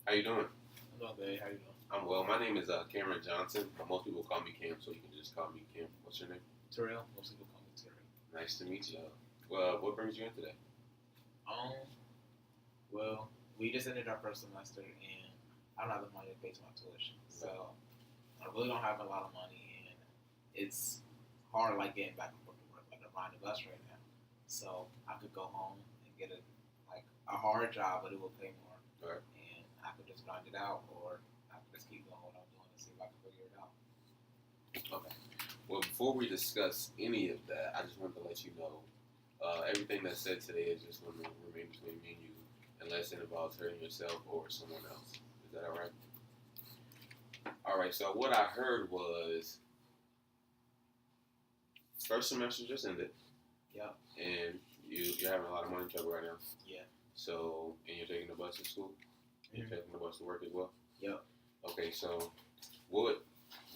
How you doing? I'm doing good. How you doing? I'm well. My name is Cameron Johnson, but most people call me Cam, so you can just call me Cam. What's your name? Terrell. Most people call me Terrell. Nice to meet you. Well, what brings you in today? Um, well, we just ended our first semester, and I don't have the money to pay for my tuition, so I really don't have a lot of money, and it's hard, like getting back and forth to work. Like I'm riding the bus right now, so I could go home and get a hard job, but it will pay more, All right. and I could just grind it out, or I could just keep doing what I'm doing and see if I can figure it out. Okay. Well, before we discuss any of that, I just wanted to let you know everything that's said today is just going to remain between me and you, unless it involves hurting yourself or someone else. Is that all right? All right. So what I heard was first semester just ended, Yep. and you're having a lot of money trouble right now. Yeah. So, and you're taking the bus to school. And you're taking the bus to work as well. Yep. Okay. So, what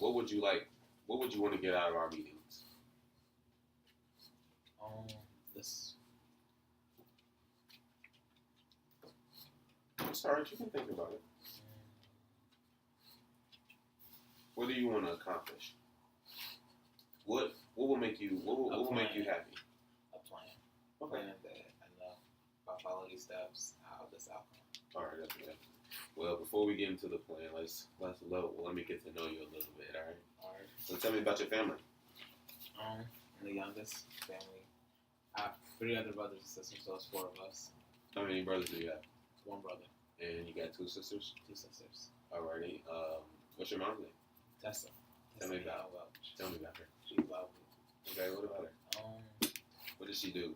would you like? What would you want to get out of our meetings? This. It's alright, you can think about it. What do you want to accomplish? What will make you what will make you happy? A plan. Okay. Plan that I know if I follow these steps, how this outcome. All right, that's good. Well, before we get into the plan, let me get to know you a little bit. All right. All right. So tell me about your family. I'm the youngest family. I have 3 other brothers and sisters, so it's 4 of us. How many brothers do you have? 1 brother, And you got 2 sisters. 2 sisters. Alrighty. What's your mom's name? Tessa. Tell me about her. She's lovely. Okay. What about her? What does she do?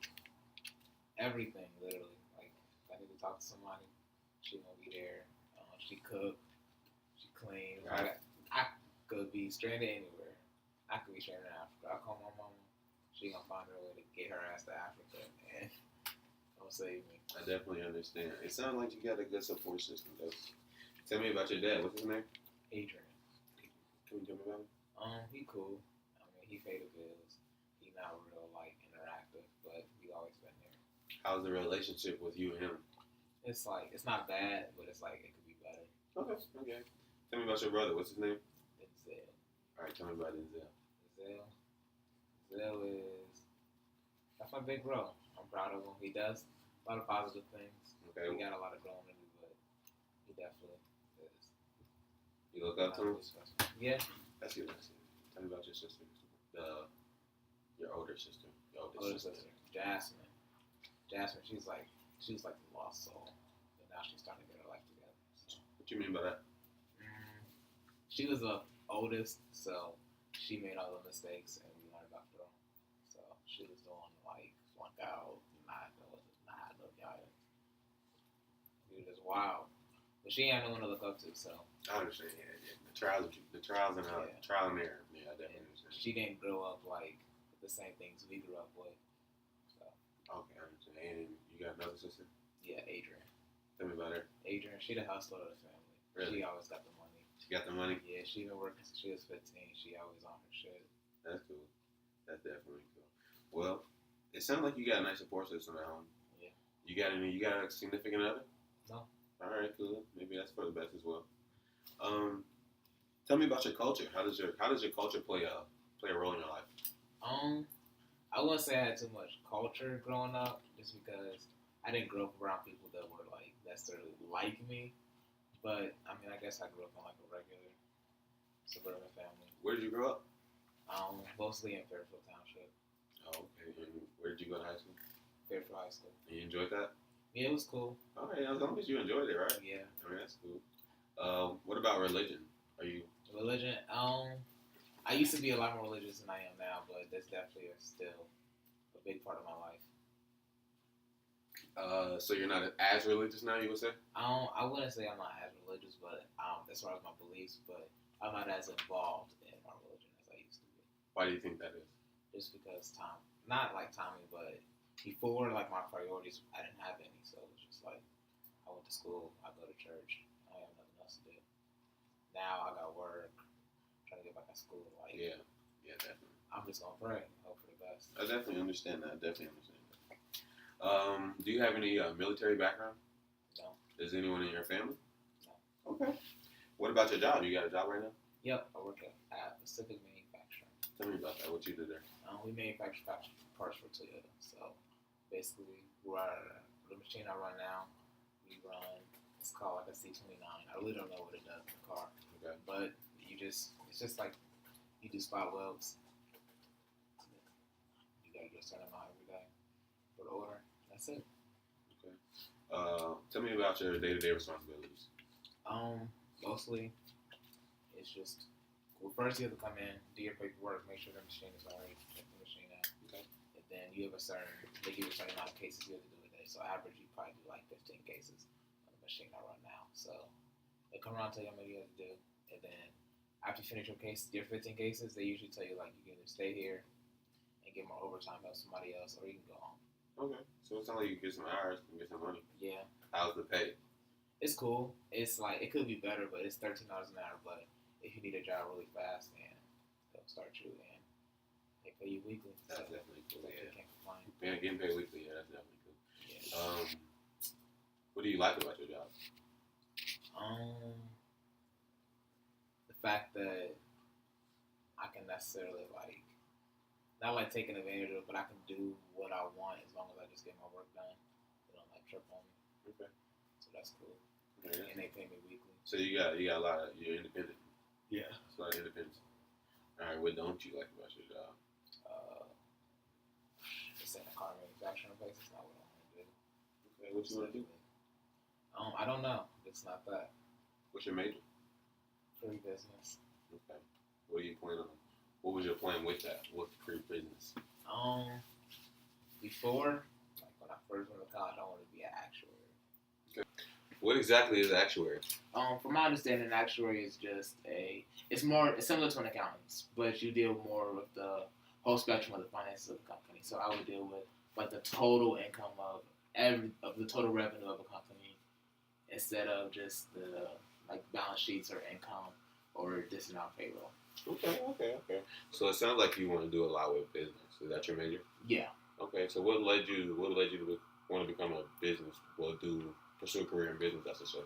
Everything, literally. Like, if I need to talk to somebody, she gonna be there. She cook. She clean. Right. I could be stranded anywhere. I could be stranded in Africa. I call my mama. She gonna find her way to get her ass to Africa and don't save me. I definitely understand. It sounds like you got a good support system, though. Tell me about your dad. What's his name? Adrian. Can you tell me about him? He cool. I mean, he paid the bills. He not real interactive, but he always been there. How's the relationship with you and him? It's not bad, but it's it could be better. Okay. Tell me about your brother. What's his name? Denzel. All right, tell me about Denzel. Denzel is that's my big bro. I'm proud of him. He does a lot of positive things. Okay. He got a lot of growing to do, but he definitely is. You look up to him? Yeah. That's good. Tell me about your sister. Your older sister. Your oldest sister. Jasmine. She was like the lost soul, but now she's starting to get her life together. So. What you mean by that? She was the oldest, so she made all the mistakes, and we learned after her. So she was the one flunk out, not look young. It was just wild, but she ain't no one to look up to. So I understand. Yeah. The trials and trial and error. Yeah, I definitely understand. She didn't grow up with the same things we grew up with. So okay, I understand. And you got another sister? Yeah, Adrian. Tell me about her. Adrian, she the hustler of the family. Really? She always got the money. She got the money? Yeah, she been working since she was 15. She always on her shit. That's cool. That's definitely cool. Well, it sounds like you got a nice support system at home. Yeah. You got a significant other? No. All right, cool. Maybe that's for the best as well. Tell me about your culture. How does your culture play a role in your life? I wouldn't say I had too much culture growing up, just because I didn't grow up around people that were necessarily like me. But I mean, I guess I grew up in a regular suburban family. Where did you grow up? Mostly in Fairfield Township. Oh, okay. And where did you go to high school? Fairfield High School. And you enjoyed that? Yeah, it was cool. All right, as long as you enjoyed it, right? Yeah. I mean, that's cool. What about religion? Are you religion? I used to be a lot more religious than I am now, but that's definitely still a big part of my life. So you're not as religious now, you would say? I wouldn't say I'm not as religious, but as far as my beliefs, but I'm not as involved in my religion as I used to be. Why do you think that is? Just because not timing, but before my priorities, I didn't have any, so it was just I went to school, I go to church, I have nothing else to do. Now I got work, trying to get back to school. Yeah, definitely. I'm just gonna pray, hope for the best. I definitely understand that. Do you have any military background? No. Is anyone in your family? No. Okay. What about your job? You got a job right now? Yep, I work at Pacific Manufacturing. Tell me about that. What you do there? We manufacture parts for Toyota. So basically, the machine I run now, we run. It's called like a C29. I really don't know what it does in the car. Okay. But it's just like you do spot welds. You gotta get a certain amount every day for the order. That's it. Okay. Tell me about your day-to-day responsibilities. Mostly it's just first you have to come in, do your paperwork, make sure the machine is already check the machine out. Okay. And then they give you a certain amount of cases you have to do a day. So average you probably do like 15 cases on the machine I run now. So they come around and tell you how many you have to do, and then after you finish your 15 cases, they usually tell you like you can either stay here and get more overtime, help somebody else, or you can go home. Okay. So it sounds like you get some hours and get some money. Yeah. How's the pay? It's cool. It's like it could be better, but it's $13 an hour. But if you need a job really fast, then they'll start you and they pay you weekly. That's so definitely cool. Yeah. Can't complain. Yeah, getting paid weekly. Yeah, that's definitely cool. Yeah. What do you like about your job? The fact that I can necessarily not like taking advantage of it, but I can do what I want as long as I just get my work done. They don't like trip on me. Okay. So that's cool. Okay. And they pay me weekly. So you got a lot of, you're independent. Yeah. It's a lot of independence. All right, what don't you like about your job? Just in a car manufacturing place, it's not what I want to do. Okay, what you want to do? I don't know. It's not that. What's your major? Free business. Okay. What do you plan on? What was your plan with that? With free business? Before, like when I first went to college, I wanted to be an actuary. Okay. What exactly is actuary? From my understanding, actuary is just it's similar to an accountant, but you deal more with the whole spectrum of the finances of the company. So I would deal with like the total income of the total revenue of a company instead of just the like balance sheets or income or this and that payroll. Okay. So it sounds like you want to do a lot with business. Is that your major? Yeah. Okay. So what led you to want to become a business? Pursue a career in business? That's a say.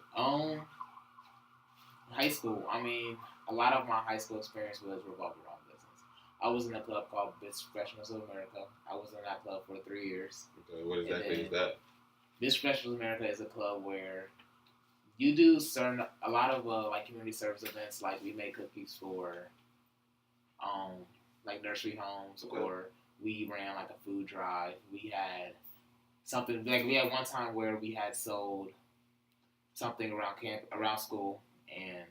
High school. I mean, a lot of my high school experience was revolved around business. I was in a club called Business Professionals of America. I was in that club for 3 years. Okay. What exactly is that? Business Professionals of America is a club where you do a lot of like community service events. Like we make cookies for like nursery homes, okay. Or we ran like a food drive. We had something like we had one time where we had sold something around school, and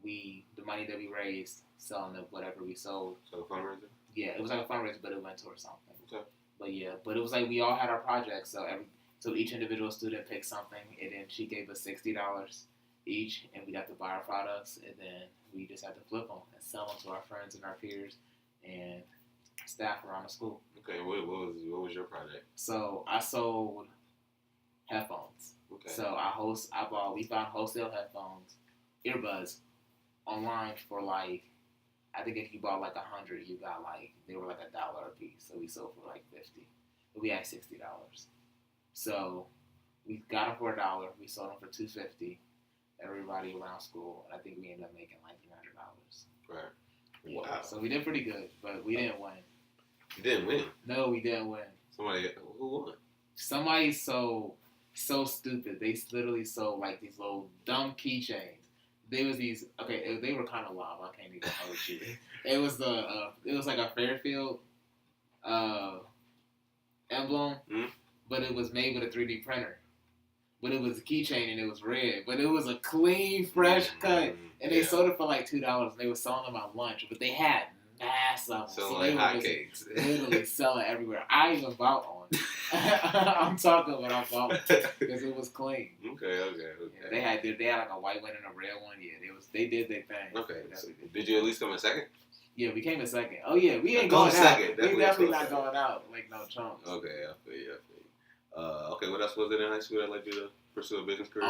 the money that we raised selling of whatever we sold. So a fundraiser? Yeah, it was like a fundraiser, but it went towards something. Okay. But it was like we all had our projects, so each individual student picked something, and then she gave us $60 each, and we got to buy our products, and then we just had to flip them and sell them to our friends and our peers and staff around the school. Okay, what was your project? So I sold headphones. Okay. So we found wholesale headphones, earbuds, online for like, I think if you bought like 100, you got they were like $1 a piece. So we sold for like 50. But we had $60. So we got them for $1. We sold them for $2.50. Everybody around school, and I think we ended up making like $300. Right. Yeah. Wow. So we did pretty good, but we didn't win. You didn't win? No, we didn't win. Who won? Somebody so stupid. They literally sold like these little dumb keychains. There was these. Okay, they were kind of wild. I can't even hold you. It was it was like a Fairfield emblem, but it was made with a 3D printer. But it was a keychain and it was red. But it was a clean, fresh cut. And they sold it for like $2. And they were selling them at lunch. But they had mass of them. Selling like hotcakes. Literally selling everywhere. I even bought one. I'm talking about I bought one. Because it was clean. Okay. Yeah, they had like a white one and a red one. Yeah, they did their thing. Okay. So did you at least come in second? Yeah, we came in second. Oh yeah, we ain't Go going second. out. We definitely not going out like no chumps. Okay, I feel you. Okay, what else was it in high school that led you to pursue a business career?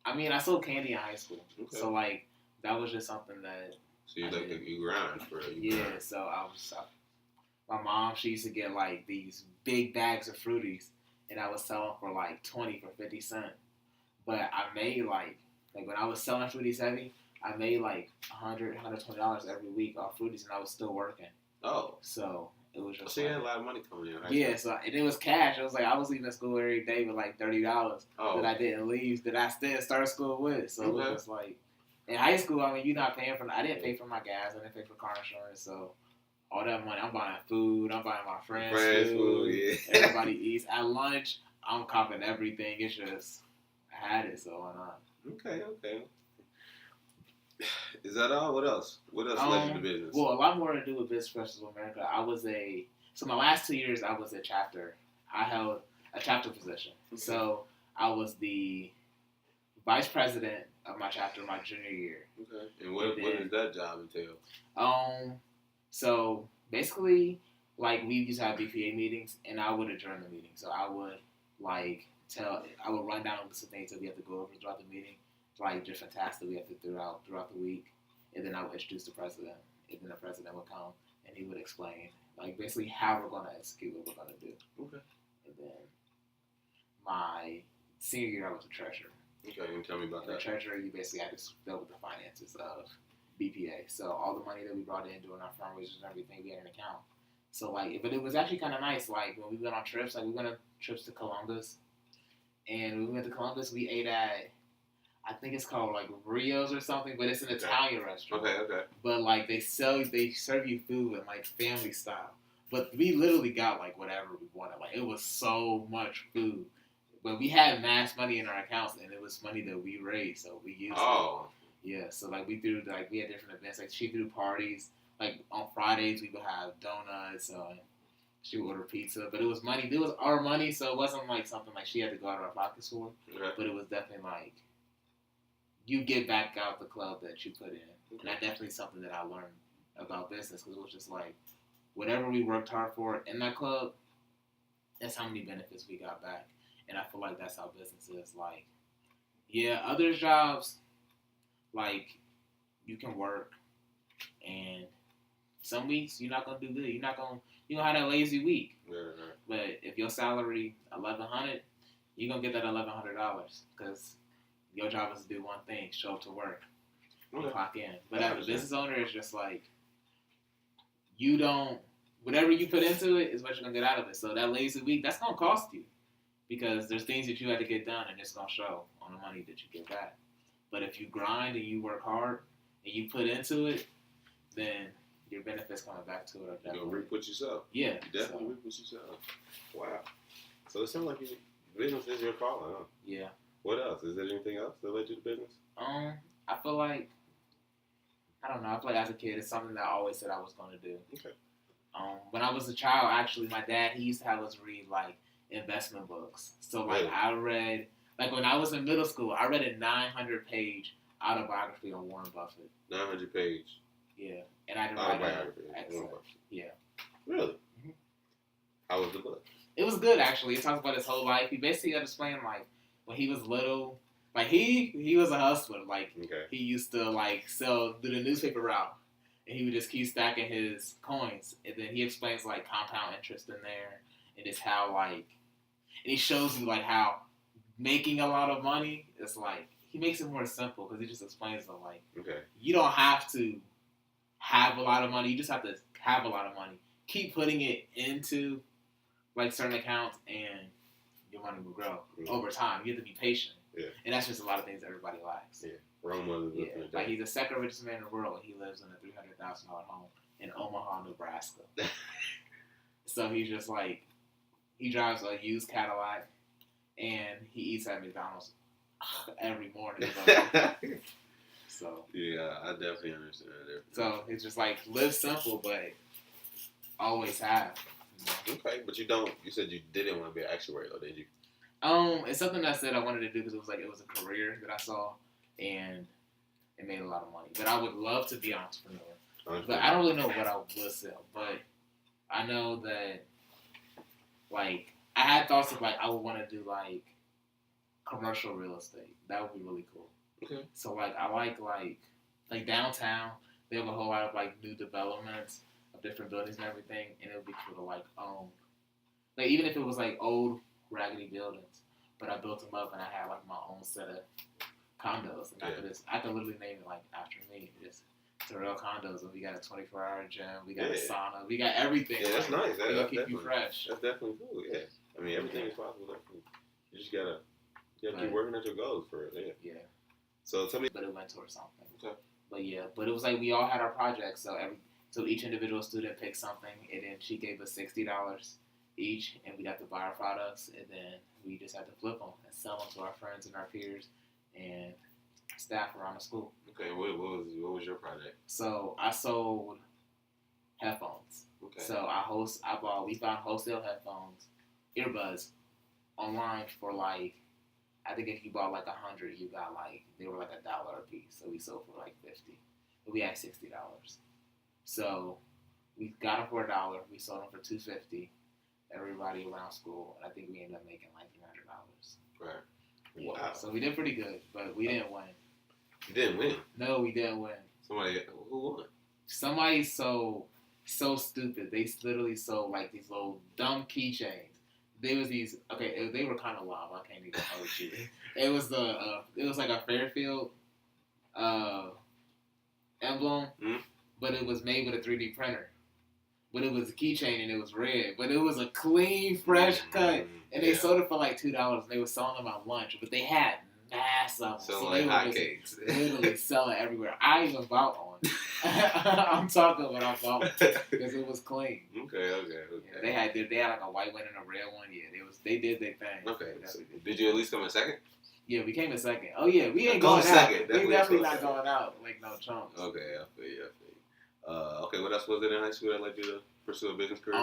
I mean, I sold candy in high school, okay. So like that was just something that. So you grind for it. Yeah, so my mom, she used to get like these big bags of Fruities, and I was selling for like 20 for 50 cents. But I made like Like when I was selling Fruities Heavy, I made like $100, $120 every week off Fruities, and I was still working. Oh. So it was just. So you had a lot of money coming in. Yeah. So and it was cash. It was like I was leaving school every day with like $30 that I didn't leave, that I still started school with. So it was just like in high school. I mean, you're not paying for. I didn't pay for my gas. I didn't pay for car insurance. So all that money, I'm buying food. I'm buying my friends food. Yeah. Everybody eats at lunch. I'm copping everything. It's just I had it, so why not? Okay. Is that all? What else? What else led you to business? Well, a lot more to do with Business Professionals of America. So my last 2 years, I was a chapter. I held a chapter position. Okay. So I was the vice president of my chapter my junior year. Okay. And what does that job entail? So basically, like we used to have BPA meetings, and I would adjourn the meeting. So I would I would run down some things that we have to go over throughout the meeting, like different tasks that we have to throughout the week, and then I would introduce the president, and then the president would come and he would explain, like basically how we're going to execute what we're going to do. Okay. And then my senior year, I was a treasurer. Okay, you can tell me about that. The treasurer, you basically had to deal with the finances of BPA. So all the money that we brought in doing our fundraisers and everything, we had an account. So but it was actually kind of nice. Like when we went on trips, we went on trips to Columbus, and when we went to Columbus, we ate at, I think it's called like Rio's or something, but it's an Italian restaurant. Okay. But like they serve you food in like family style. But we literally got like whatever we wanted. Like it was so much food. But we had mass money in our accounts, and it was money that we raised, so we used it. Yeah, so like we had different events. Like she threw parties. Like on Fridays we would have donuts. She would order pizza, but it was money. It was our money, so it wasn't like something like she had to go out of her pockets for. Okay. But it was definitely like you get back out the club that you put in, and that's definitely something that I learned about business, because it was just like whatever we worked hard for in that club, that's how many benefits we got back. And I feel like that's how business is. Like, yeah, other jobs, like you can work, and some weeks you're not gonna do good. You're gonna have that lazy week. Yeah. But if your salary $1,100, you're gonna get that $1,100 because your job is to do one thing: show up to work, and clock in. But as a business owner, it's just like whatever you put into it is what you're gonna get out of it. So that lazy week, that's gonna cost you, because there's things that you had to get done, and it's gonna show on the money that you get back. But if you grind and you work hard and you put into it, then your benefits coming back to it are definitely. You're gonna reap what you sow. Yeah. You definitely reap what you sow. Wow. So it sounds like business is your calling, huh? Yeah. What else? Is there anything else that led you to business? I feel like, I don't know. I feel like as a kid, it's something that I always said I was going to do. Okay. When I was a child, actually, my dad, he used to have us read like investment books. So like I read, like when I was in middle school, I read a 900-page autobiography on Warren Buffett. 900-page. Yeah, and I did write an Yeah. Really? Mm-hmm. How was the book? It was good, actually. It talks about his whole life. He basically explained like when he was little, like he was a hustler. Like he used to like do the newspaper route, and he would just keep stacking his coins. And then he explains like compound interest in there, and it's how and he shows you like how making a lot of money is like, he makes it more simple because he just explains that like you don't have to have a lot of money. You just have to have a lot of money. Keep putting it into like certain accounts, and your money will grow over time. You have to be patient. Yeah. And that's just a lot of things that everybody lacks. Yeah. Rome was like he's the second richest man in the world. He lives in a $300,000 home in Omaha, Nebraska. So he's just like, he drives a used Cadillac, and he eats at McDonald's every morning. So yeah, I definitely understand that. So it's just like live simple, but always have. Okay, but you said you didn't want to be an actuary, though, did you? It's something that I said I wanted to do because it was a career that I saw, and it made a lot of money. But I would love to be an entrepreneur. But I don't really know what I would sell. But I know that, like, I had thoughts of, like, I would want to do, like, commercial real estate. That would be really cool. Okay. So, like, I like downtown, they have a whole lot of, like, new developments of different buildings and everything, and it would be cool to, like, own. Like, even if it was, like, old, raggedy buildings, but I built them up, and I had, like, my own set of condos. And I can literally name it like after me. It's Terrell Condos, and we got a 24-hour gym. We got a sauna. We got everything. Yeah, that's nice. That'll keep you fresh. That's definitely cool. Yeah, I mean everything is possible. Definitely. You just gotta keep working at your goals for it. Yeah. So tell me. But it went towards something. Okay. But it was like we all had our projects. So each individual student picked something, and then she gave us $60 each, and we got to buy our products, and then we just had to flip them and sell them to our friends and our peers and staff around the school. Okay, what was your project? So I sold headphones. Okay. So we found wholesale headphones, earbuds, online for like, I think if you bought like 100, you got like, they were like $1 a piece. So we sold for like 50, but we had $60. So we got them for $1. We sold them for $2.50. Everybody around school, and I think we ended up making like $300. Right. Yeah. Wow. So we did pretty good, but we didn't win. You didn't win? No, we didn't win. Who won? Somebody so stupid. They literally sold like these little dumb keychains. They were kind of lame. I can't even hold you. It was like a Fairfield emblem, but it was made with a 3D printer. But it was a keychain and it was red. But it was a clean, fresh cut. And they sold it for like $2. And they were selling them at lunch. But they had mass of them. Selling like hotcakes. Literally selling everywhere. I even bought one. I'm talking about I bought one. Because it was clean. Okay. Yeah, they had like a white one and a red one. Yeah, they did their thing. Okay. So did you at least come in second? Yeah, we came in second. Oh yeah, we ain't going second. We definitely not going out like no chumps. Okay, I feel you. Okay, what else was it in high school that led you to pursue a business career?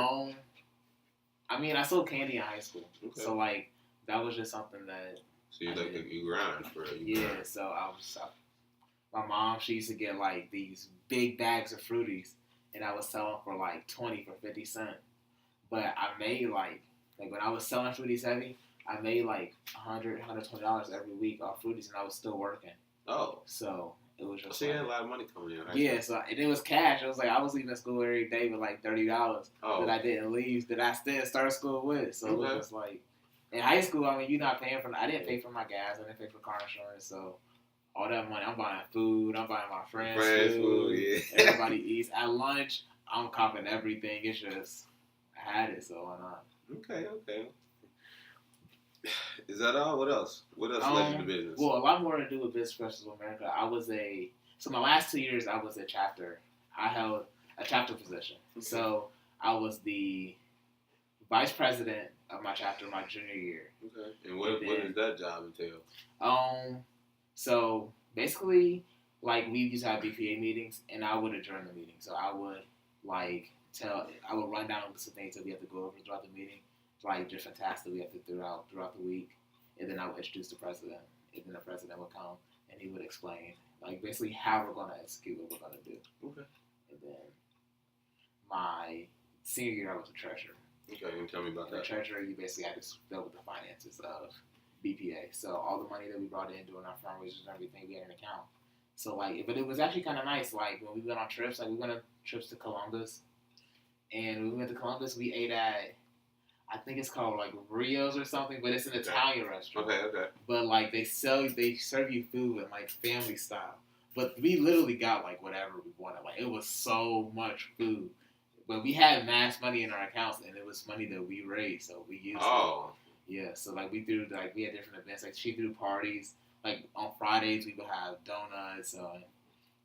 I mean, I sold candy in high school, so like that was just something that. So you grind for it. Yeah, so my mom, she used to get like these big bags of Fruities, and I was selling for like 20 for 50 cents. But I made like when I was selling Fruities heavy, I made like $100, $120 every week off Fruities, and I was still working. Oh, so. It was just so you had a lot of money coming in. Right? Yeah, and it was cash. It was like I was leaving school every day with like $30 that I didn't leave, that I still started school with. So it was just like, in high school, I mean, you're not paying for, I didn't pay for my gas, I didn't pay for car insurance, so all that money, I'm buying food, I'm buying my friends food, yeah. Everybody eats. At lunch, I'm copping everything. It's just, I had it, so why not? Okay. Is that all? What else? What else led you to business? Well, a lot more to do with Business Professors of America. So my last 2 years, I was a chapter. I held a chapter position. Okay. So I was the vice president of my chapter my junior year. Okay. And what does that job entail? So basically, like we used to have BPA meetings, and I would adjourn the meeting. So I would I would run down a list of things that we have to go over throughout the meeting. Like different tasks that we have to do throughout the week, and then I would introduce the president, and then the president would come and he would explain like basically how we're going to execute what we're going to do. Okay. And then my senior year, I was a treasurer. Okay, and tell me about that. The treasurer, you basically had to deal with the finances of BPA. So all the money that we brought in doing our fundraisers and everything, we had an account. So but it was actually kind of nice. Like when we went on trips, we went on trips to Columbus, and when we went to Columbus, we ate at, I think it's called like Rio's or something, but it's an Italian restaurant. Okay. But like they serve you food in like family style. But we literally got like whatever we wanted. Like it was so much food. But we had mass money in our accounts, and it was money that we raised, so we used it. Yeah, so like we had different events. Like she threw parties. Like on Fridays we would have donuts.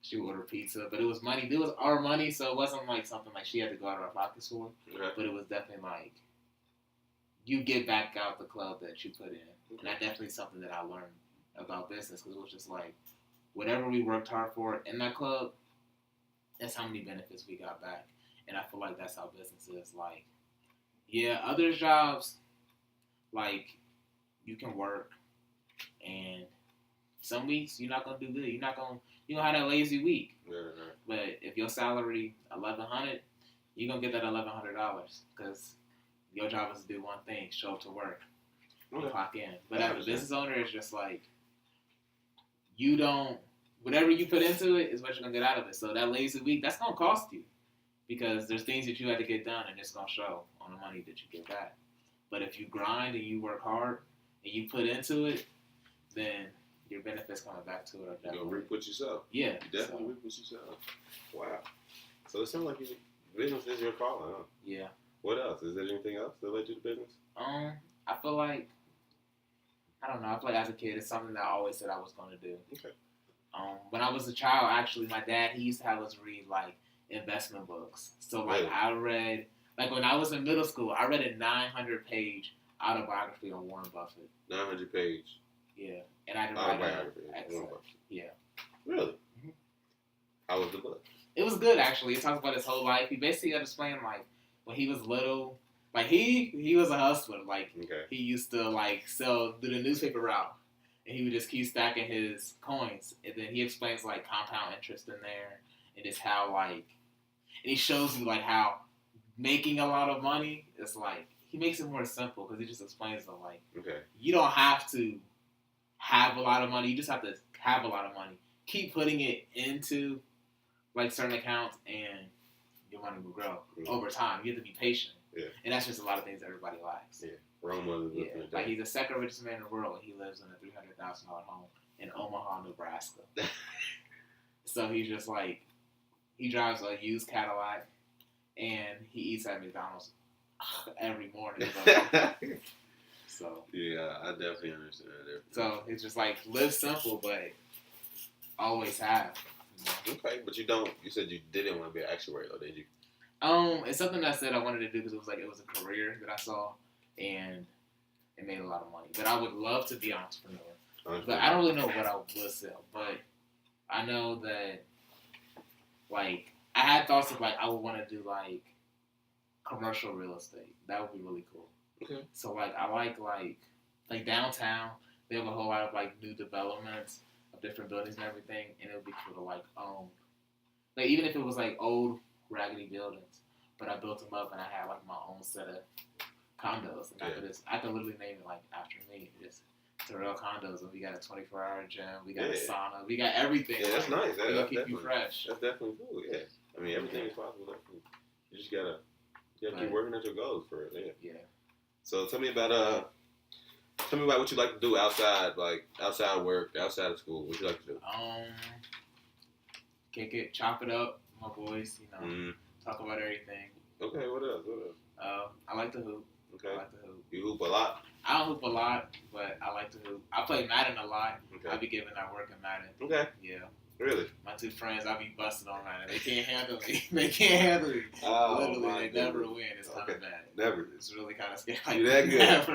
She would order pizza, but it was money. It was our money, so it wasn't like something like she had to go out of her pockets for. Okay. But it was definitely like, you get back out the club that you put in. And that's definitely something that I learned about business, because it was just like, whatever we worked hard for in that club, that's how many benefits we got back. And I feel like that's how business is. Like, yeah, other jobs, like, you can work, and some weeks you're not going to do good. You don't have that lazy week. Right. But if your salary $1,100, you're going to get that $1,100, because your job is to do one thing: show up to work, and clock in. But as a business owner, it's just like, whatever you put into it is what you're going to get out of it. So that lazy week, that's going to cost you, because there's things that you had to get done, and it's going to show on the money that you get back. But if you grind and you work hard and you put into it, then your benefits coming back to it are You definitely. gonna reap what you sow. Yeah. You definitely reap what you sow. Wow. So it sounds like business is your calling, huh? Yeah. What else? Is there anything else that led you to business? I feel like I don't know. I feel like as a kid, it's something that I always said I was going to do. Okay. When I was a child, actually, my dad, he used to have us read, like, investment books. So, like, Really? I read, like, when I was in middle school, I read a 900-page autobiography on Warren Buffett. 900-page. Yeah. And I did write Autobiography. excellent. Yeah. Really? Mm-hmm. How was the book? It was good, actually. It talks about his whole life. He basically explained, like, when he was little, like, he was a hustler. Like, Okay. he used to, like, do the newspaper route. And he would just keep stacking his coins. And then he explains, like, compound interest in there. And just how, like, and he shows you, like, how making a lot of money is, like, he makes it more simple because he just explains that, like, Okay. you don't have to have a lot of money. You just have to have a lot of money. Keep putting it into, like, certain accounts and your money will grow over time. You have to be patient. Yeah. And that's just a lot of things everybody lacks. Yeah. Rome was like he's the second richest man in the world. He lives in a $300,000 home in Omaha, Nebraska. So he's just like, he drives a used Cadillac and he eats at McDonald's every morning. So yeah, I definitely understand that. So it's just like live simple, but always have. You know? Okay, but you said you didn't want to be an actuary, though, did you? It's something that I said I wanted to do because it was a career that I saw, and it made a lot of money. But I would love to be an entrepreneur. But I don't really know what I would sell. But I know that, like, I had thoughts of, like, I would want to do, like, commercial real estate. That would be really cool. Okay. So, like, I like downtown, they have a whole lot of, like, new developments of different buildings and everything, and it would be cool to, like, own. Like, even if it was, like, old, raggedy buildings, but I built them up and I had, like, my own set of condos. And I could literally name it, like, after me. Just Terrell Condos, and we got a 24-hour gym, we got a sauna, we got everything. Yeah, that's nice. That'll keep you fresh. That's definitely cool, yeah. I mean, everything is possible. You just gotta keep working at your goals for it, yeah. Yeah. So tell me about what you like to do outside work, outside of school. What you like to do? Kick it, chop it up, my boys, talk about everything. Okay, what else? I like to hoop. Okay. I like to hoop. You hoop a lot? I don't hoop a lot, but I like to hoop. I play Madden a lot. Okay. I be giving that work in Madden. Okay. Yeah. Really? My two friends, I be busting on Madden. They can't handle me. They can't handle me. Oh, literally, they never win. It's kind of bad. Never. It's really kind of scary. Like, you that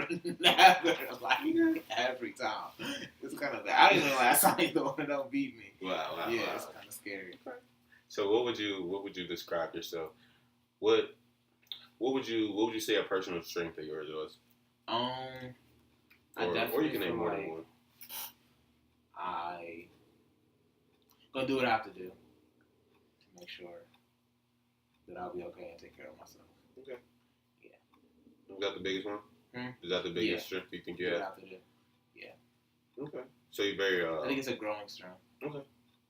good? Never. Like, every time. It's kind of bad. I don't even know last time you don't beat me. Wow. Yeah, it's kind of scary. Okay. So what would you describe yourself? What would you say a personal strength of yours was? Or you can name more than one. I gonna do what I have to do to make sure that I'll be okay and take care of myself. Okay. Yeah. Is that the biggest one? Is that the biggest strength you think you have? What I have to do. Yeah. Okay. So you're very. I think it's a growing strength. Okay.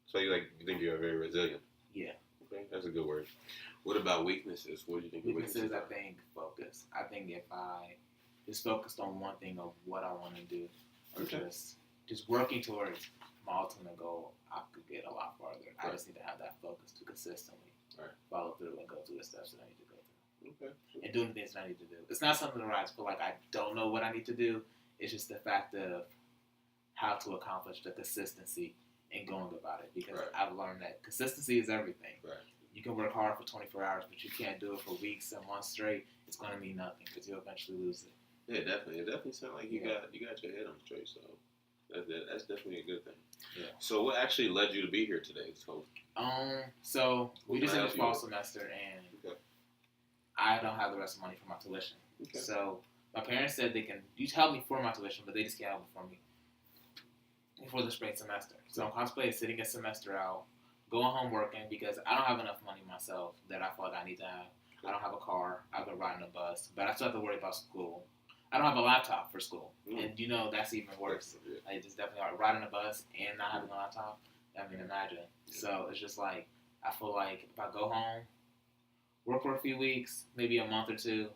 So you think you're very resilient. Yeah. Okay, that's a good word. What about weaknesses? What do you think? Weaknesses, I think focus. I think if I just focused on one thing of what I want to do, or just working towards my ultimate goal, I could get a lot farther. Right. I just need to have that focus to consistently follow through and go through the steps that I need to go through. Okay. And doing the things that I need to do. It's not something where I feel like I don't know what I need to do. It's just the fact of how to accomplish the consistency and going about it. Because I've learned that consistency is everything. Right. You can work hard for 24 hours, but you can't do it for weeks and months straight. It's going to mean nothing because you'll eventually lose it. Yeah, definitely. It definitely sounds like you got your head on straight. So that's definitely a good thing. Yeah. So what actually led you to be here today? So we just finished fall semester, and I don't have the rest of the money for my tuition. Okay. So my parents said they can help me for my tuition, but they just can't help it for me for the spring semester. So I'm contemplating sitting a semester out, going home working because I don't have enough money myself that I feel like I need to have. I don't have a car. I've been riding a bus, but I still have to worry about school. I don't have a laptop for school, and that's even worse. Like, it's definitely hard riding a bus and not having a laptop. I mean, imagine. So it's just like I feel like if I go home, work for a few weeks, maybe a month or two,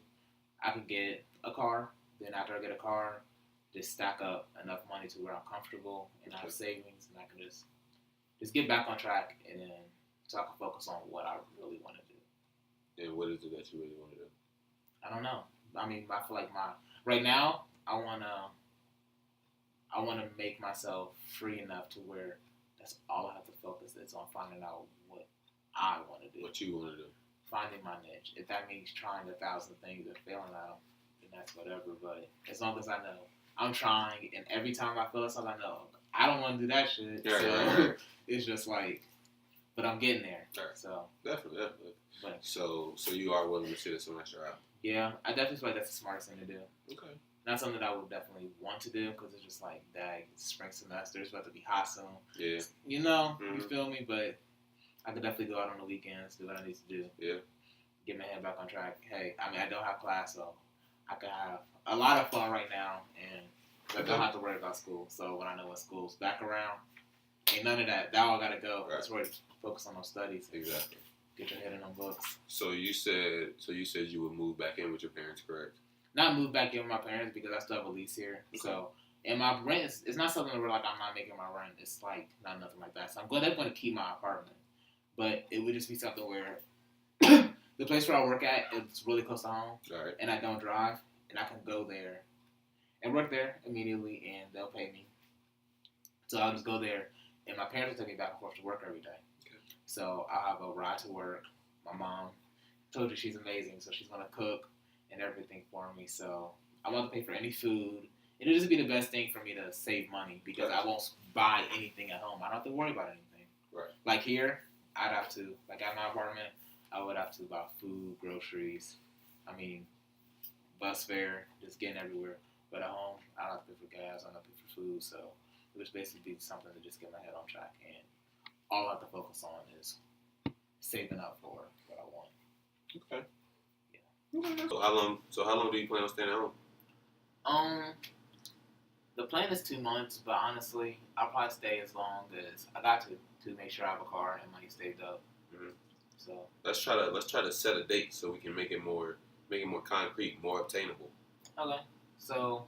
I could get a car. Then after I get a car, just stack up enough money to where I'm comfortable and I have savings and I can just get back on track and then so I can focus on what I really want to do. And what is it that you really want to do? I don't know. I mean, I feel like right now I wanna make myself free enough to where that's all I have to focus is on finding out what I want to do. What you want to do? Finding my niche. If that means trying 1,000 things and failing out, then that's whatever. But as long as I know I'm trying, and every time I feel something, I know I don't want to do that shit. Right. It's just like, but I'm getting there. Right. So definitely. But, so you are willing to sit a semester out? Yeah, I definitely feel like that's the smartest thing to do. Okay. Not something that I would definitely want to do because it's just like, dang, it's spring semester, it's about to be hot soon. Yeah. You know, you feel me? But I could definitely go out on the weekends, do what I need to do. Yeah. Get my head back on track. Hey, I mean, I don't have class, so I can have a lot of fun right now, and I don't have to worry about school. So when I know when school's back around, ain't none of that. That all gotta go. That's where to focus on those studies. Exactly. Get your head in them books. So you said you would move back in with your parents, correct? Not move back in with my parents because I still have a lease here. Okay. So, and my rent it's not something where like I'm not making my rent. It's like not nothing like that. So I'm definitely going to keep my apartment, but it would just be something where the place where I work at is really close to home, right. And I don't drive, and I can go there and work there immediately, and they'll pay me. So I'll just go there, and my parents will take me back and forth to work every day. Okay. So I'll have a ride to work. My mom told you she's amazing, so she's gonna cook and everything for me. So I want to pay for any food. It'll just be the best thing for me to save money because I won't buy anything at home. I don't have to worry about anything. Right. Like here, I'd have to, like at my apartment, I would have to buy food, groceries. I mean, bus fare, just getting everywhere. But at home, I don't have to pay for gas. I don't have to pay for food. So it would basically be something to just get my head on track. And all I have to focus on is saving up for what I want. Okay. So how long do you plan on staying at home? The plan is 2 months, but honestly, I'll probably stay as long as I got to make sure I have a car and money saved up. Mm-hmm. So let's try to set a date so we can make it more concrete, more obtainable. Okay. So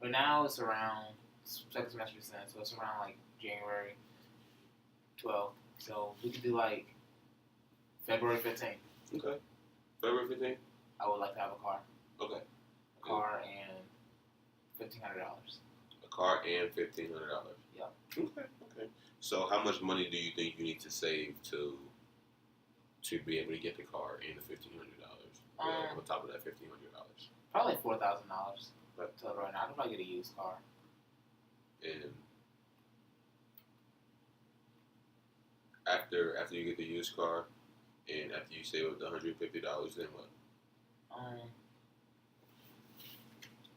right now it's around second semester descent, so it's around like January 12th. So we could do like February 15th. Okay. February 15th. I would like to have a car. Okay. A car and $1,500. A car and $1,500. Yeah. Okay. So how much money do you think you need to save to be able to get the car and the $1,500? On top of that $1,500. Probably $4,000 total right now. I could probably get a used car. And after you get the used car, and after you save up the $150, then what?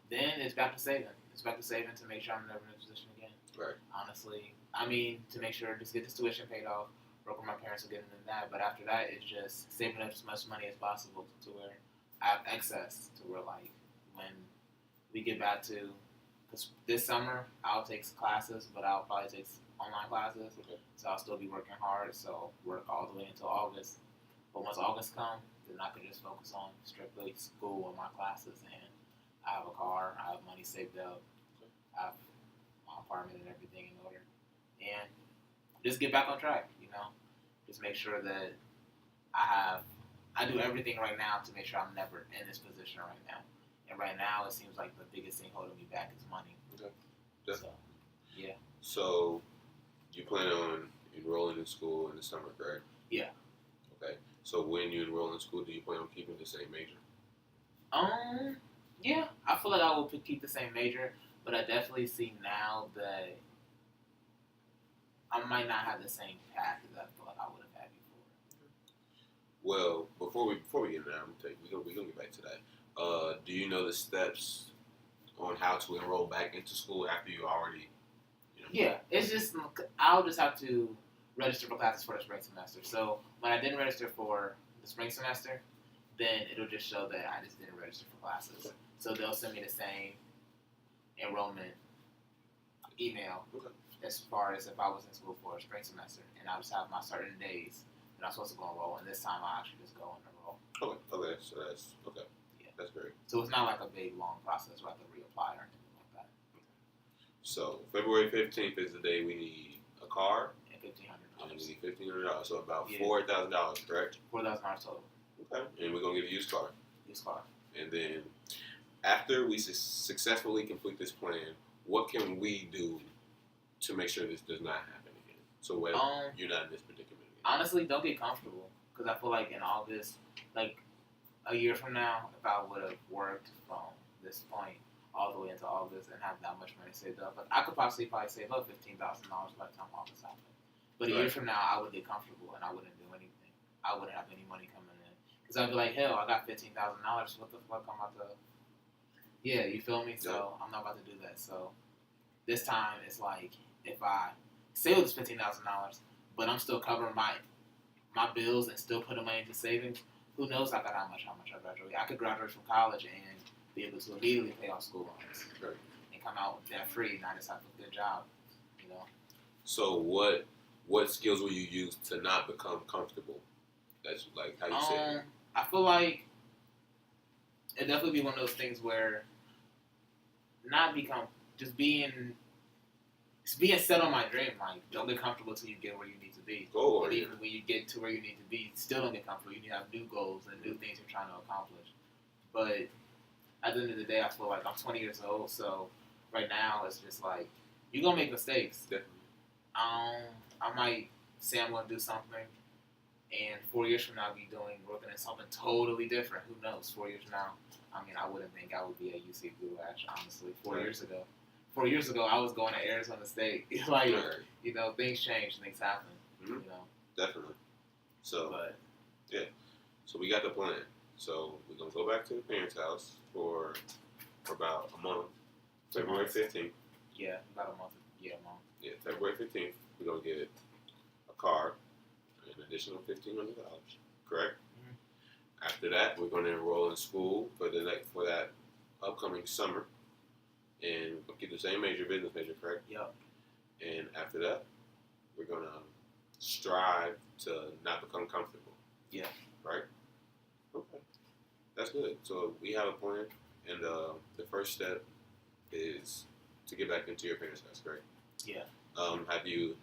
Then it's back to saving. It's back to saving to make sure I'm never in a position again. Right. Honestly, I mean, to make sure just get this tuition paid off, work with my parents will get into that. But after that, it's just saving up as much money as possible to where I have excess to where like when we get back to, because this summer I'll take classes, but I'll probably take online classes. Okay. So I'll still be working hard. So work all the way until August. But once August comes, then I can just focus on strictly school and my classes, and I have a car, I have money saved up, I have my apartment and everything in order, and just get back on track, you know, just make sure that I do everything right now to make sure I'm never in this position right now, and right now it seems like the biggest thing holding me back is money. Okay. So, yeah. So, you plan on enrolling in school in the summer, correct? Yeah. Okay. So when you enroll in school, do you plan on keeping the same major? Yeah, I feel like I will keep the same major, but I definitely see now that I might not have the same path as I feel like I would have had before. Well, before we get into that, we're gonna get back to that. Do you know the steps on how to enroll back into school after you already? Yeah, it's just I'll just have to register for classes for the spring semester. So when I didn't register for the spring semester, then it'll just show that I just didn't register for classes. Okay. So they'll send me the same enrollment email as far as if I was in school for a spring semester, and I'll just have my certain days that I'm supposed to go enroll, and this time I'll actually just go and enroll. Okay, so that's okay. Yeah. That's great. So it's not like a big long process where I have to reapply or anything like that. So February 15th is the day we need a car. And And we $1,500. need $1,500. So about Yeah. $4,000, correct? $4,000 total. Okay. And we're gonna get a used car. Used car. And then after we successfully complete this plan, what can we do to make sure this does not happen again? So you're not in this predicament again. Honestly, don't get comfortable, because I feel like in August, like a year from now, if I would have worked from this point all the way into August and have that much money saved up, like I could possibly probably save up $15,000 by the time August happened. But a year from now, I would get comfortable and I wouldn't do anything. I wouldn't have any money coming in, because I'd be like, hell, I got $15,000. What the fuck I'm about to? Yeah, you feel me? So I'm not about to do that. So this time it's like, if I save this $15,000, but I'm still covering my bills and still putting money into savings, who knows how much I graduate. I could graduate from college and be able to immediately pay off school loans and come out debt free, and I just have a good job, you know. So what skills will you use to not become comfortable? That's like how you said. I feel like it definitely be one of those things where just being set on my dream. Like, don't get comfortable till you get where you need to be. And even when you get to where you need to be, still don't get comfortable. You need to have new goals and new things you're trying to accomplish. But at the end of the day, I feel like I'm 20 years old, so right now it's just like, you're going to make mistakes. Definitely. I might say I'm going to do something, and 4 years from now working in something totally different. Who knows? 4 years from now, I mean, I wouldn't think I would be at UC Blue Ash, honestly, 4 years ago. 4 years ago, I was going to Arizona State. Like, you know, things change, things happen, you know. Definitely. So, so we got the plan. So we're going to go back to the parents' house for about a month. February 15th. Yeah, about a month. Yeah, a month. Yeah, February 15th, we're going to get a car, an additional $1,500, correct? Mm-hmm. After that, we're going to enroll in school for that upcoming summer, and we'll get the same business major, correct? Yep. And after that, we're going to strive to not become comfortable. Yeah. Right? Okay. That's good. So we have a plan, and the first step is to get back into your parents' house, correct? Yeah. Have you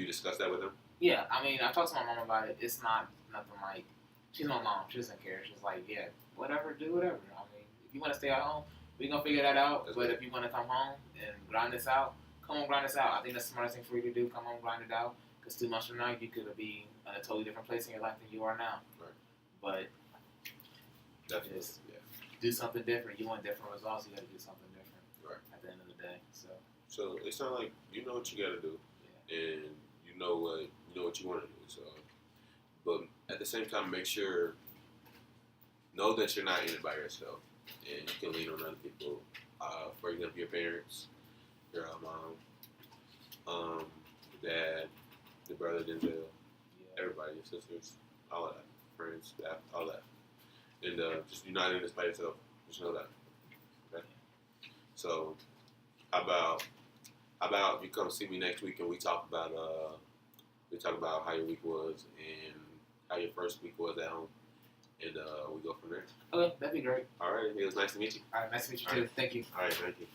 discussed that with them? Yeah, I mean, I talked to my mom about it. It's not nothing like, she's my mom. She doesn't care. She's like, yeah, whatever, do whatever. I mean, if you want to stay at home, we're going to figure that out. That's but if you want to come home and grind this out, come on, grind this out. I think that's the smartest thing for you to do. Come home, grind it out. Because 2 months from now, you could be in a totally different place in your life than you are now. Right. But definitely, just do something different. You want different results, you got to do something different. Right. At the end of the day. So it's not like you know what you got to do, and you know what you want to do. So, but at the same time, know that you're not in it by yourself, and you can lean on other people. For example, your parents, your mom, your dad, your brother Denzel, everybody, your sisters, all of that, friends, staff, all that, and just you're not in this by yourself. Just know that. Okay. So, how about you come see me next week and we talk about how your week was and how your first week was at home, and we go from there. Okay, that'd be great. All right, it was nice to meet you. All right, nice to meet you too. Thank you. All right, thank you.